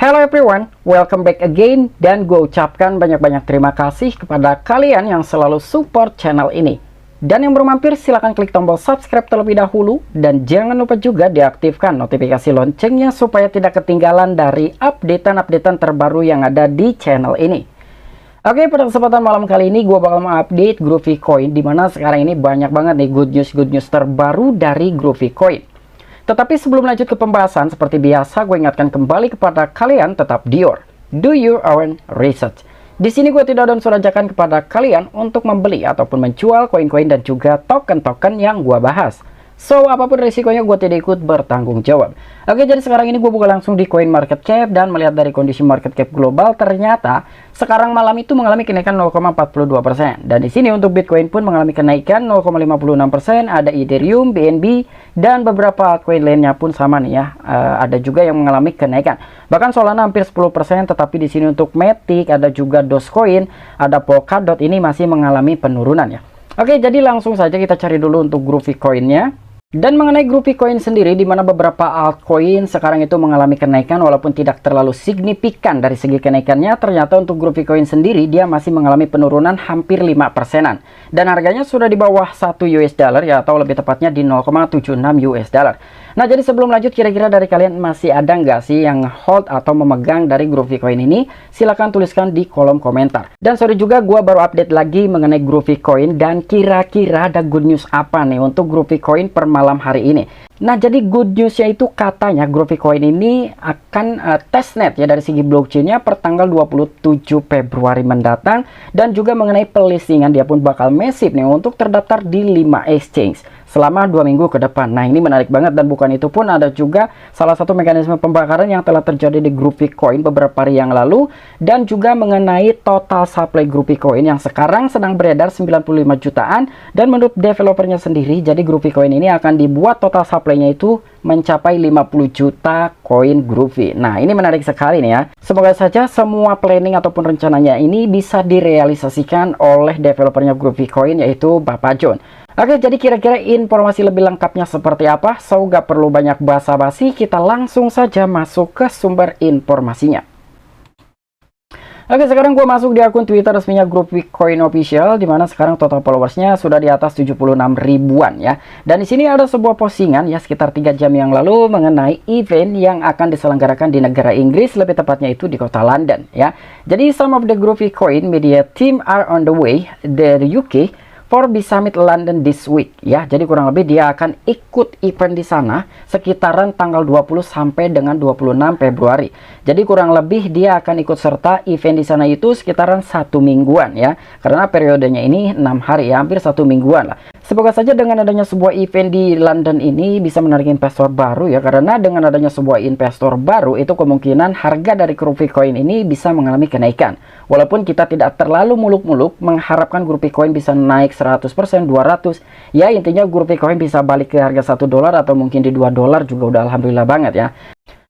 Hello everyone, welcome back again, dan gue ucapkan banyak-banyak terima kasih kepada kalian yang selalu support channel ini. Dan yang baru mampir silahkan klik tombol subscribe terlebih dahulu, dan jangan lupa juga diaktifkan notifikasi loncengnya supaya tidak ketinggalan dari updatean-updatean terbaru yang ada di channel ini. Oke, pada kesempatan malam kali ini gue bakal mengupdate Groovy Coin, dimana sekarang ini banyak banget nih good news terbaru dari Groovy Coin. Tetapi sebelum lanjut ke pembahasan, seperti biasa gue ingatkan kembali kepada kalian tetap do your own research. Di sini gue tidak ada unsur ajakan kepada kalian untuk membeli ataupun menjual koin-koin dan juga token-token yang gue bahas. So, apapun risikonya gue tidak ikut bertanggung jawab. Oke, jadi sekarang ini gue buka langsung di coin market cap dan melihat dari kondisi market cap global, ternyata sekarang malam itu mengalami kenaikan 0,42%. Dan di sini untuk Bitcoin pun mengalami kenaikan 0,56%, ada Ethereum, BNB, dan beberapa koin lainnya pun sama nih ya. Ada juga yang mengalami kenaikan. Bahkan Solana hampir 10%, tetapi di sini untuk Matic, ada juga Dogecoin, ada Polkadot ini masih mengalami penurunan ya. Oke, jadi langsung saja kita cari dulu untuk Groovy Coin-nya. Dan mengenai Groovy Coin sendiri, di mana beberapa altcoin sekarang itu mengalami kenaikan walaupun tidak terlalu signifikan dari segi kenaikannya, ternyata untuk Groovy Coin sendiri dia masih mengalami penurunan hampir 5%-an. Dan harganya sudah di bawah 1 US dollar ya, atau lebih tepatnya di 0,76 US dollar. Nah, jadi sebelum lanjut, kira-kira dari kalian masih ada nggak sih yang hold atau memegang dari Groovy Coin ini? Silahkan tuliskan di kolom komentar. Dan sorry juga, gue baru update lagi mengenai Groovy Coin, dan kira-kira ada good news apa nih untuk Groovy Coin per malam hari ini. Nah, jadi good newsnya itu katanya Groovy Coin ini akan testnet ya dari segi blockchainnya per tanggal 27 Februari mendatang, dan juga mengenai pelistingan dia pun bakal massive nih untuk terdaftar di 5 exchange selama 2 minggu ke depan. Nah, ini menarik banget, dan bukan itu pun ada juga salah satu mekanisme pembakaran yang telah terjadi di Groovy Coin beberapa hari yang lalu, dan juga mengenai total supply Groovy Coin yang sekarang sedang beredar 95 jutaan, dan menurut developernya sendiri, jadi Groovy Coin ini akan dibuat total supply-nya itu mencapai 50 juta koin Groovy. Nah, ini menarik sekali nih ya. Semoga saja semua planning ataupun rencananya ini bisa direalisasikan oleh developernya Groovy Coin, yaitu Bapak John. Oke, jadi kira-kira informasi lebih lengkapnya seperti apa? So, gak perlu banyak basa-basi, kita langsung saja masuk ke sumber informasinya. Oke, sekarang gue masuk di akun Twitter resminya Groovy Coin Official, dimana sekarang total followersnya sudah di atas 76 ribuan ya. Dan di sini ada sebuah postingan ya sekitar 3 jam yang lalu mengenai event yang akan diselenggarakan di negara Inggris, lebih tepatnya itu di kota London ya. Jadi some of the Groovy Coin media team are on the way the UK for the Summit London this week ya. Jadi kurang lebih dia akan ikut event di sana sekitaran tanggal 20 sampai dengan 26 Februari. Jadi kurang lebih dia akan ikut serta event di sana itu sekitaran 1 mingguan ya. Karena periodenya ini 6 hari ya, hampir 1 mingguan lah. Semoga saja dengan adanya sebuah event di London ini bisa menarik investor baru ya, karena dengan adanya sebuah investor baru itu kemungkinan harga dari Groovy Coin ini bisa mengalami kenaikan. Walaupun kita tidak terlalu muluk-muluk mengharapkan Groovy Coin bisa naik 100%, 200, ya intinya Groovy Coin bisa balik ke harga 1 dolar atau mungkin di 2 dolar juga udah alhamdulillah banget ya.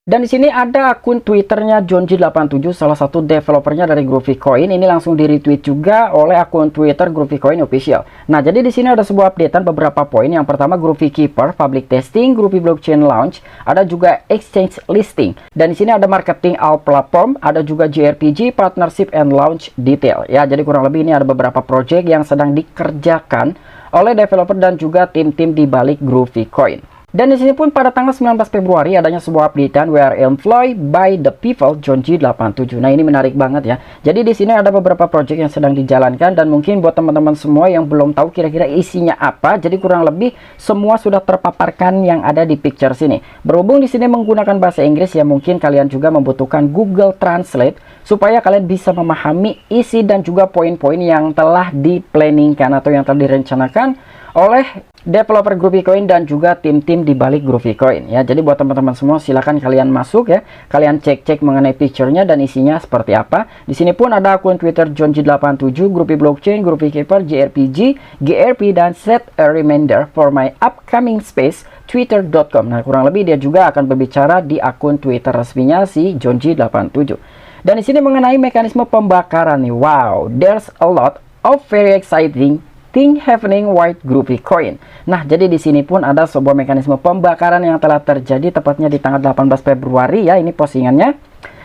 Dan di sini ada akun Twitternya JohnG87, salah satu developernya dari Groovy Coin. Ini langsung di retweet juga oleh akun Twitter Groovy Coin Official. Nah, jadi di sini ada sebuah updatean beberapa poin. Yang pertama, Groovy Keeper, Public Testing, Groovy Blockchain Launch, ada juga Exchange Listing. Dan di sini ada Marketing All Platform, ada juga JRPG, Partnership and Launch Detail. Ya, jadi kurang lebih ini ada beberapa project yang sedang dikerjakan oleh developer dan juga tim-tim di balik Groovy Coin. Dan di sini pun pada tanggal 19 Februari adanya sebuah updatean We are employed by the people JohnG87. Nah, ini menarik banget ya. Jadi di sini ada beberapa project yang sedang dijalankan, dan mungkin buat teman-teman semua yang belum tahu kira-kira isinya apa, jadi kurang lebih semua sudah terpaparkan yang ada di picture sini. Berhubung di sini menggunakan bahasa Inggris ya, mungkin kalian juga membutuhkan Google Translate supaya kalian bisa memahami isi dan juga poin-poin yang telah diplanningkan atau yang telah direncanakan oleh developer Groovy Coin dan juga tim-tim di balik Groovy Coin ya. Jadi buat teman-teman semua silakan kalian masuk ya, kalian cek-cek mengenai picture-nya dan isinya seperti apa. Di sini pun ada akun Twitter JohnG87, Groovy Blockchain, Groovy Keeper, JRPG, GRP, dan set a reminder for my upcoming space twitter.com. Nah, kurang lebih dia juga akan berbicara di akun Twitter resminya si JohnG87. Dan di sini mengenai mekanisme pembakaran nih. Wow, there's a lot of very exciting thing happening with Groovy Coin. Nah, jadi di sini pun ada sebuah mekanisme pembakaran yang telah terjadi tepatnya di tanggal 18 Februari ya, ini postingannya.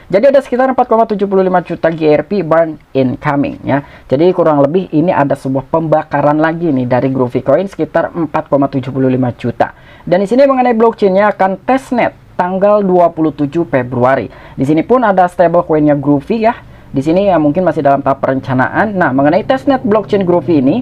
Jadi ada sekitar 4,75 juta GRP burn incoming ya. Jadi kurang lebih ini ada sebuah pembakaran lagi nih dari Groovy Coin sekitar 4,75 juta. Dan di sini mengenai blockchainnya akan testnet tanggal 27 Februari. Di sini pun ada stablecoinnya Groovy ya. Di sini ya mungkin masih dalam tahap perencanaan. Nah, mengenai testnet blockchain Groovy ini,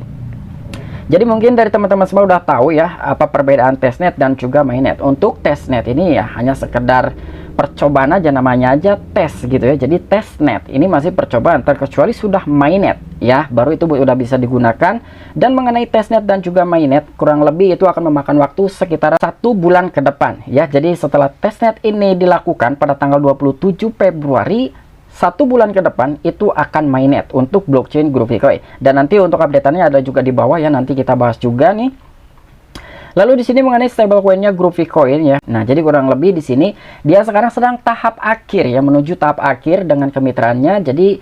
jadi mungkin dari teman-teman semua udah tahu ya apa perbedaan testnet dan juga mainnet. Untuk testnet ini ya hanya sekedar percobaan aja, namanya aja tes gitu ya. Jadi testnet ini masih percobaan, terkecuali sudah mainnet ya, baru itu udah bisa digunakan. Dan mengenai testnet dan juga mainnet, kurang lebih itu akan memakan waktu sekitar 1 bulan ke depan ya. Jadi setelah testnet ini dilakukan pada tanggal 27 Februari, 1 bulan ke depan itu akan mainnet untuk blockchain Groovy Coin. Dan nanti untuk update-annya ada juga di bawah ya, nanti kita bahas juga nih. Lalu di sini mengenai stablecoinnya Groovy Coin ya. Nah, jadi kurang lebih di sini dia sekarang sedang tahap akhir ya, menuju tahap akhir dengan kemitraannya. Jadi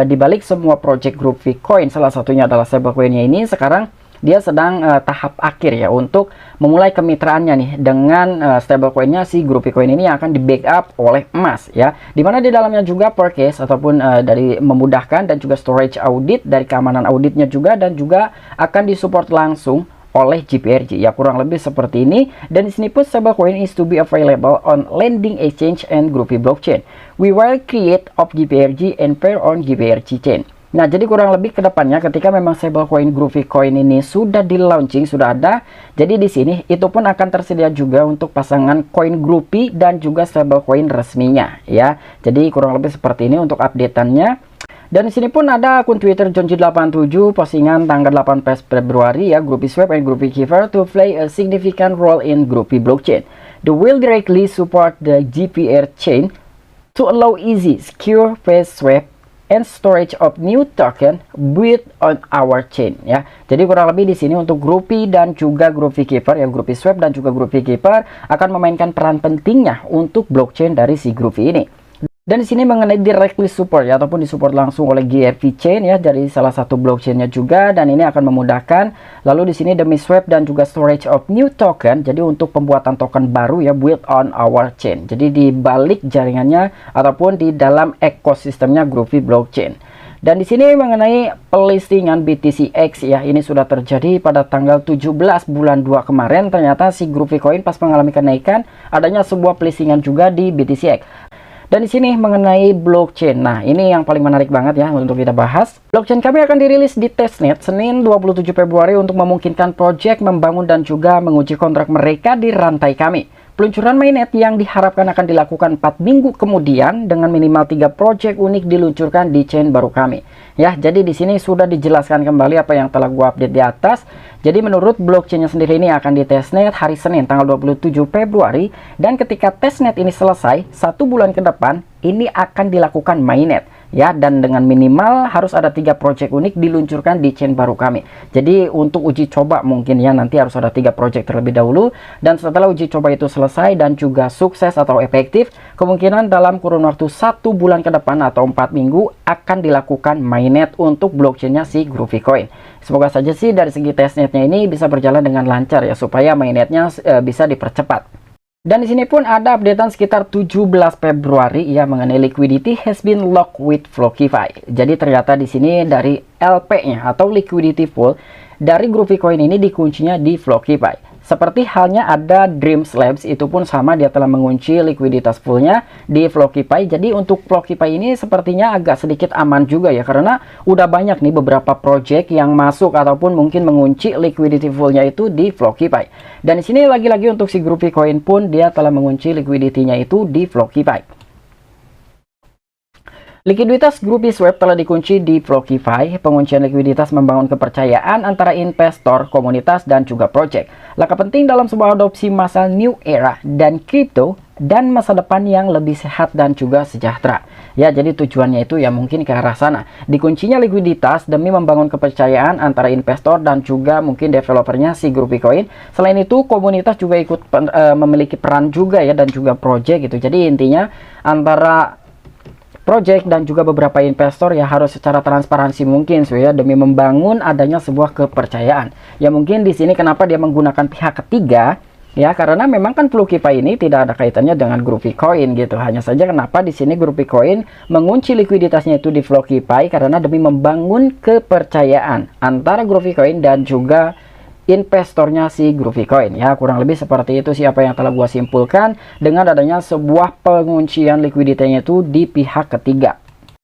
dibalik semua project Groovy Coin, salah satunya adalah stablecoinnya ini, sekarang dia sedang tahap akhir ya untuk memulai kemitraannya nih dengan stablecoinnya si Groovy Coin ini yang akan di backup oleh emas ya. Dimana di dalamnya juga purchase ataupun dari memudahkan dan juga storage audit, dari keamanan auditnya juga, dan juga akan disupport langsung oleh GPRG ya, kurang lebih seperti ini. Dan di sini pun stablecoin is to be available on lending exchange and Groovy blockchain. We will create of GPRG and pair on GPRG chain. Nah, jadi kurang lebih ke depannya ketika memang stablecoin Groovy Coin ini sudah di launching, sudah ada, jadi di sini itu pun akan tersedia juga untuk pasangan koin Groovy dan juga stablecoin resminya ya. Jadi kurang lebih seperti ini untuk updateannya. Dan di sini pun ada akun Twitter Jonji87 postingan tanggal 18 Februari ya, Groovy Swap and Groovy Keeper to play a significant role in Groovy blockchain. They will directly support the GPR chain to allow easy, secure, fast swap and storage of new token built on our chain ya. Jadi kurang lebih di sini untuk Groovy dan juga Groovy Keeper ya, Groovy Swap dan juga Groovy Keeper akan memainkan peran pentingnya untuk blockchain dari si Groovy ini. Dan di sini mengenai directly support ya, ataupun disupport langsung oleh GRV chain ya, dari salah satu blockchainnya juga, dan ini akan memudahkan. Lalu di sini demi swap dan juga storage of new token, jadi untuk pembuatan token baru ya, built on our chain. Jadi di balik jaringannya ataupun di dalam ekosistemnya Groovy blockchain. Dan di sini mengenai pelistingan BTCX ya, ini sudah terjadi pada tanggal 17 bulan 2 kemarin. Ternyata si Groovy Coin pas mengalami kenaikan, adanya sebuah pelistingan juga di BTCX. Dan di sini mengenai blockchain. Nah, ini yang paling menarik banget ya untuk kita bahas. Blockchain kami akan dirilis di testnet Senin 27 Februari untuk memungkinkan project membangun dan juga menguji kontrak mereka di rantai kami. Peluncuran mainnet yang diharapkan akan dilakukan 4 minggu kemudian dengan minimal 3 project unik diluncurkan di chain baru kami. Ya, jadi di sini sudah dijelaskan kembali apa yang telah gua update di atas. Jadi menurut blockchainnya sendiri ini akan di testnet hari Senin tanggal 27 Februari, dan ketika testnet ini selesai 1 bulan ke depan ini akan dilakukan mainnet ya, dan dengan minimal harus ada 3 project unik diluncurkan di chain baru kami. Jadi untuk uji coba mungkin ya nanti harus ada 3 project terlebih dahulu, dan setelah uji coba itu selesai dan juga sukses atau efektif, kemungkinan dalam kurun waktu 1 bulan ke depan atau 4 minggu akan dilakukan mainnet untuk blockchainnya si Groovy Coin. Semoga saja sih dari segi testnetnya ini bisa berjalan dengan lancar ya, supaya mainnetnya bisa dipercepat. Dan di sini pun ada updatean sekitar 17 Februari ya mengenai liquidity has been locked with Flockify. Jadi ternyata di sini dari LP-nya atau liquidity pool dari Groovy Coin ini dikuncinya di Flockify. Seperti halnya ada Dreams Labs, itu pun sama, dia telah mengunci likuiditas poolnya di Flockify. Jadi untuk Flockify ini sepertinya agak sedikit aman juga ya, karena udah banyak nih beberapa project yang masuk ataupun mungkin mengunci liquidity poolnya itu di Flockify. Dan di sini lagi-lagi untuk si Groovy Coin pun dia telah mengunci liquidity-nya itu di Flockify. Likuiditas Groovy Swap telah dikunci di Flockify. Penguncian likuiditas membangun kepercayaan antara investor, komunitas, dan juga project. Langkah penting dalam sebuah adopsi masa new era dan crypto dan masa depan yang lebih sehat dan juga sejahtera. Ya, jadi tujuannya itu ya mungkin ke arah sana. Dikuncinya likuiditas demi membangun kepercayaan antara investor dan juga mungkin developernya si Groovy Coin. Selain itu, komunitas juga ikut memiliki peran juga ya, dan juga project gitu. Jadi intinya antara project dan juga beberapa investor ya harus secara transparansi mungkin ya, demi membangun adanya sebuah kepercayaan. Ya mungkin di sini kenapa dia menggunakan pihak ketiga, Ya, karena memang kan Flukypie ini tidak ada kaitannya dengan Groovy Coin gitu. Hanya saja kenapa di sini Groovy Coin mengunci likuiditasnya itu di Flukypie karena demi membangun kepercayaan antara Groovy Coin dan juga investornya si Groovy Coin. Ya, kurang lebih seperti itu siapa yang telah gua simpulkan dengan adanya sebuah penguncian likuiditasnya itu di pihak ketiga.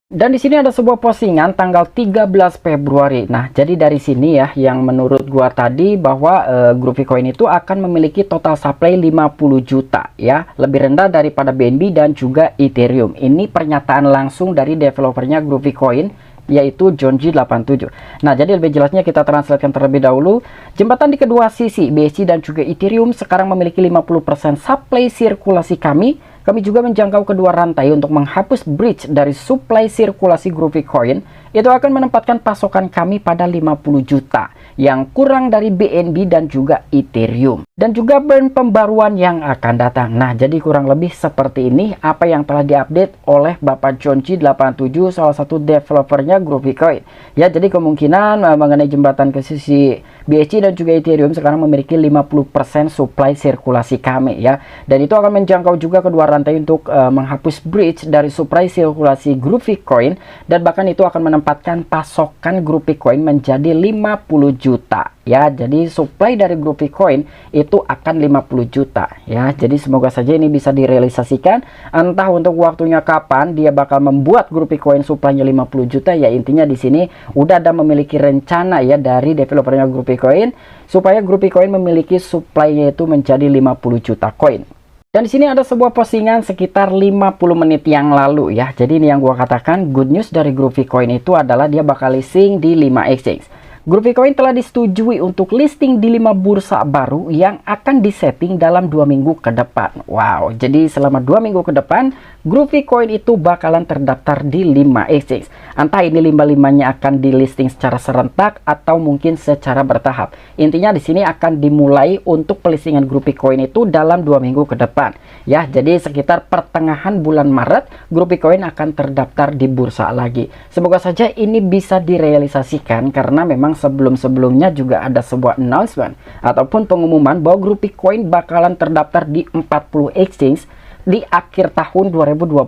Dan di sini ada sebuah postingan tanggal 13 Februari. Nah, jadi dari sini ya yang menurut gua tadi bahwa Groovy Coin itu akan memiliki total supply 50 juta ya, lebih rendah daripada BNB dan juga Ethereum. Ini pernyataan langsung dari developernya Groovy Coin, yaitu JohnG87. Nah, jadi lebih jelasnya kita translatekan terlebih dahulu. Jembatan di kedua sisi BSC dan juga Ethereum sekarang memiliki 50% supply sirkulasi kami. Kami juga menjangkau kedua rantai untuk menghapus bridge dari supply sirkulasi Groovy Coin. Itu akan menempatkan pasokan kami pada 50 juta yang kurang dari BNB dan juga Ethereum. Dan juga burn pembaruan yang akan datang. Nah, jadi kurang lebih seperti ini apa yang telah diupdate oleh Bapak JohnG87, salah satu developernya Groovy Coin. Ya, jadi kemungkinan mengenai jembatan ke sisi BSC dan juga Ethereum sekarang memiliki 50% supply sirkulasi kami ya. Dan itu akan menjangkau juga kedua rantai untuk menghapus bridge dari supply sirkulasi Groovy Coin, dan bahkan itu akan menempatkan pasokan Groovy Coin menjadi 50 juta ya. Jadi supply dari Groovy Coin itu akan 50 juta ya. Jadi semoga saja ini bisa direalisasikan, entah untuk waktunya kapan dia bakal membuat Groovy Coin supply-nya 50 juta ya. Intinya di sini udah ada memiliki rencana ya dari developernya Groovy Coin supaya Groovy Coin memiliki supply-nya itu menjadi 50 juta koin. Dan di sini ada sebuah postingan sekitar 50 menit yang lalu ya. Jadi ini yang gua katakan, good news dari Groovy Coin itu adalah dia bakal listing di 5 exchange. Groovy Coin telah disetujui untuk listing di 5 bursa baru yang akan disetting dalam 2 minggu ke depan. Wow, jadi selama 2 minggu ke depan Groovy Coin itu bakalan terdaftar di 5 exchange. Entah ini 5-5-nya akan di listing secara serentak atau mungkin secara bertahap. Intinya di sini akan dimulai untuk pelistingan Groovy Coin itu dalam 2 minggu ke depan. Ya, jadi sekitar pertengahan bulan Maret Groovy Coin akan terdaftar di bursa lagi. Semoga saja ini bisa direalisasikan karena memang sebelum-sebelumnya juga ada sebuah announcement ataupun pengumuman bahwa Groovy Coin bakalan terdaftar di 40 exchange di akhir tahun 2022.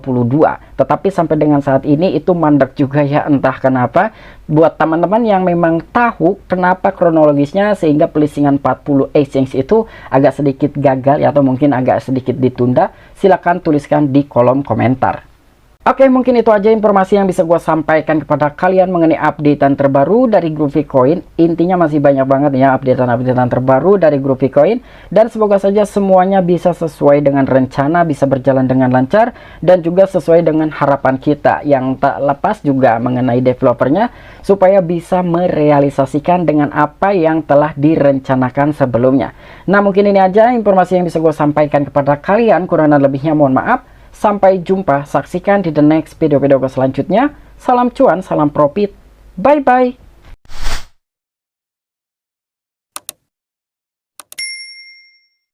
Tetapi sampai dengan saat ini itu mandek juga ya, entah kenapa. Buat teman-teman yang memang tahu kenapa kronologisnya sehingga pelistingan 40 exchange itu agak sedikit gagal ya, atau mungkin agak sedikit ditunda, silahkan tuliskan di kolom komentar. Oke, mungkin itu aja informasi yang bisa gue sampaikan kepada kalian mengenai updatean terbaru dari Groovy Coin. Intinya masih banyak banget ya updatean terbaru dari Groovy Coin. Dan semoga saja semuanya bisa sesuai dengan rencana, bisa berjalan dengan lancar, dan juga sesuai dengan harapan kita yang tak lepas juga mengenai developernya, supaya bisa merealisasikan dengan apa yang telah direncanakan sebelumnya. Nah, mungkin ini aja informasi yang bisa gue sampaikan kepada kalian. Kurang dan lebihnya mohon maaf. Sampai jumpa, saksikan di the next video-video selanjutnya. Salam cuan, salam profit, bye-bye.